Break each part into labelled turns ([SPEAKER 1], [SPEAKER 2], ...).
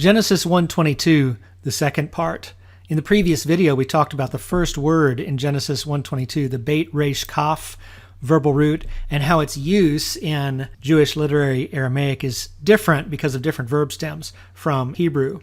[SPEAKER 1] Genesis 1:22, the second part. In the previous video, we talked about the first word in Genesis 1:22, the Beit Resh Kaf verbal root, and how its use in Jewish literary Aramaic is different because of different verb stems from Hebrew.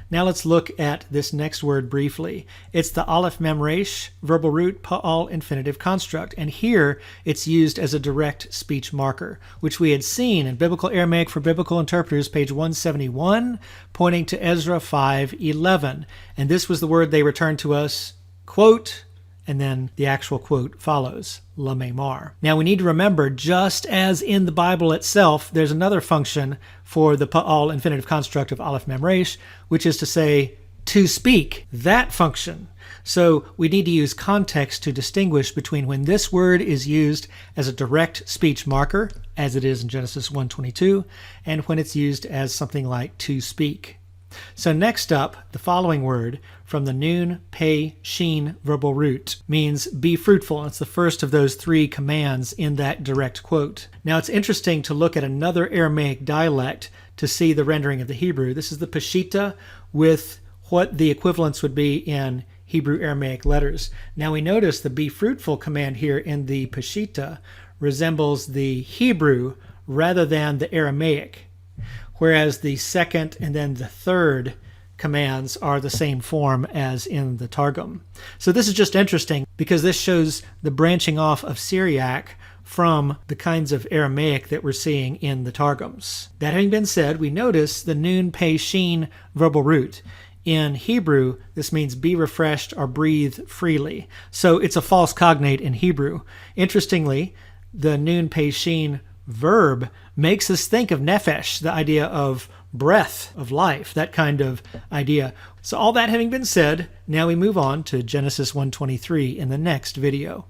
[SPEAKER 1] Now let's look at this next word briefly. It's the Aleph Mem Resh verbal root Pa'al infinitive construct, and here it's used as a direct speech marker, which we had seen in Biblical Aramaic for Biblical Interpreters, page 171, pointing to Ezra 5:11. And this was the word they returned to us, quote, and then the actual quote follows, lamemar. Now we need to remember, just as in the Bible itself, there's another function for the Pa'al infinitive construct of Aleph Mem Resh, which is to say, to speak, that function. So we need to use context to distinguish between when this word is used as a direct speech marker, as it is in Genesis 1:22, and when it's used as something like to speak. So next up, the following word from the Nun Pei Shin verbal root means be fruitful. And it's the first of those three commands in that direct quote. Now it's interesting to look at another Aramaic dialect to see the rendering of the Hebrew. This is the Peshitta with what the equivalents would be in Hebrew Aramaic letters. Now we notice the be fruitful command here in the Peshitta resembles the Hebrew rather than the Aramaic, whereas the second and then the third commands are the same form as in the Targum. So this is just interesting because this shows the branching off of Syriac from the kinds of Aramaic that we're seeing in the Targums. That having been said, we notice the Nun Pei Shin verbal root. In Hebrew, this means be refreshed or breathe freely. So it's a false cognate in Hebrew. Interestingly, the Nun Pei Shin verb makes us think of nefesh, the idea of breath, of life, that kind of idea. So all that having been said, now we move on to Genesis 1:23 in the next video.